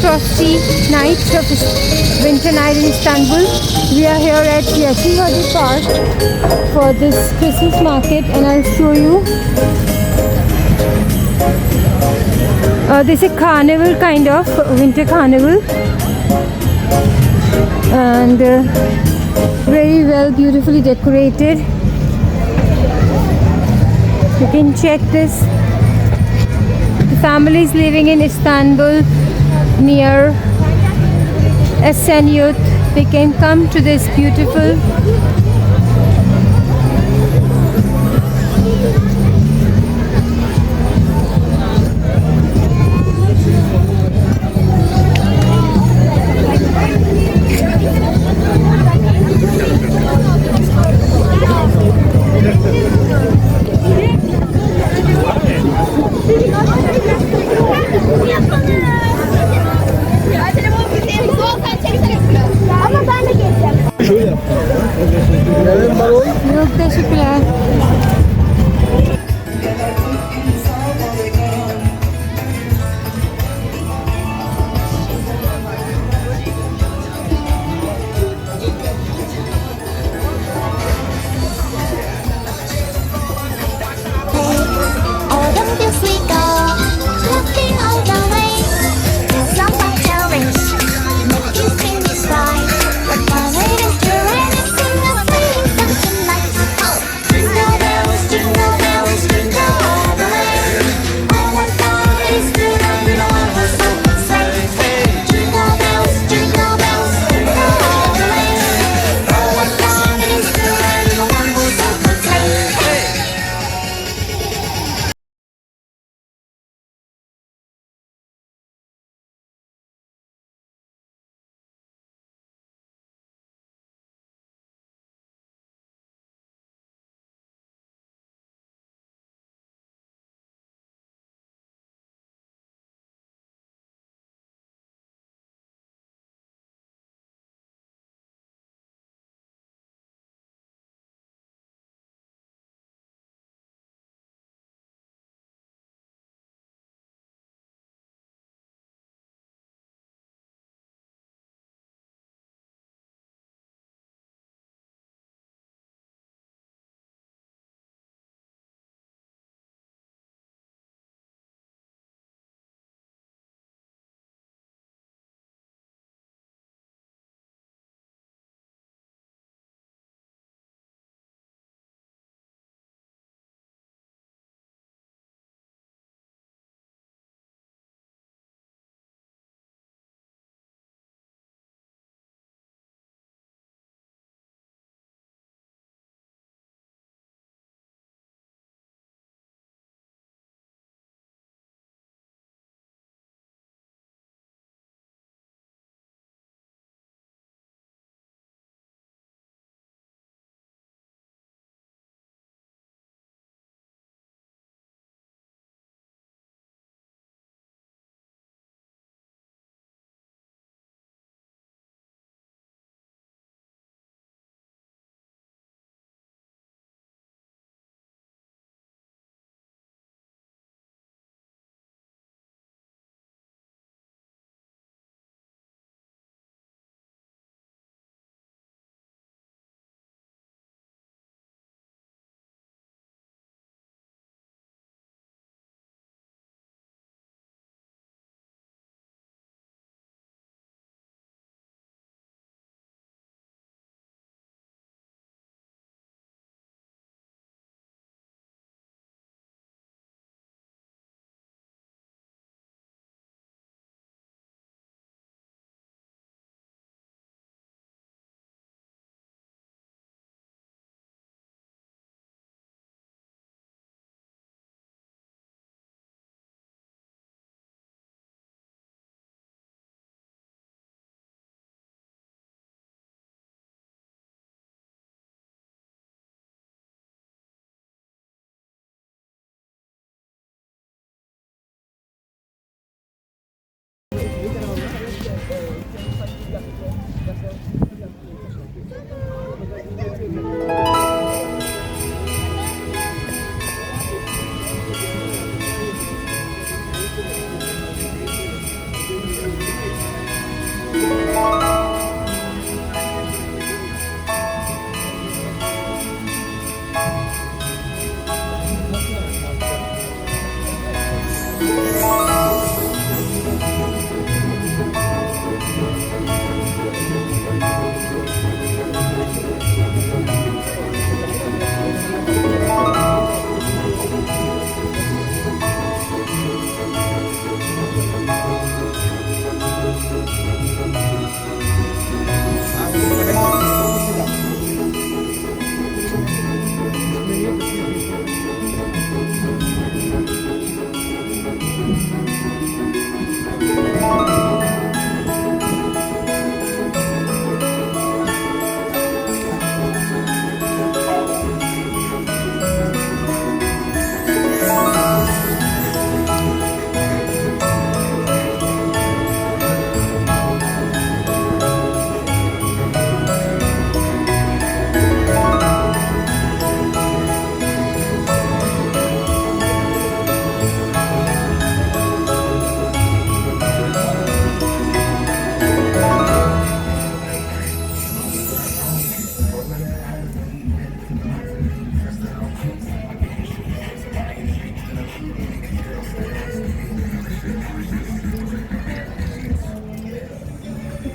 Frosty night of winter night in Istanbul. We are here at Yeşilvadi Park for this Christmas market, and I'll show you. This is a carnival, kind of winter carnival, and very well, beautifully decorated. You can check this. The families living in Istanbul near Youth, they can come to this beautiful Yok, teşekkürler. Know there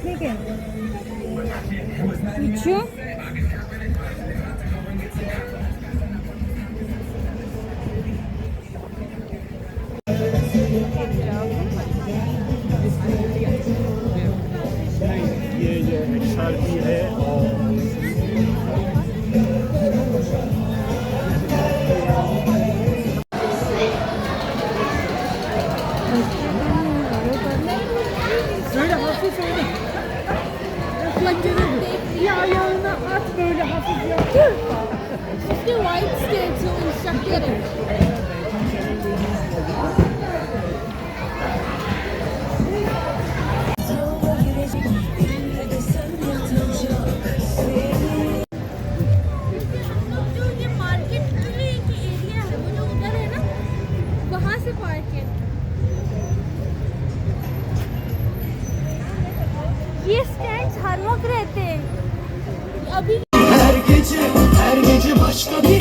ठीक है पीछे ये XRP है और böyle hafif öyle ya ayağına at böyle hafif yap. The white skates so instructor. जो ये market जो एक एरिया है वो जो उधर है ना वहाँ से पार्क है ये स्टैंड्स हर वक्त रहते हैं अभी Her gece başka bir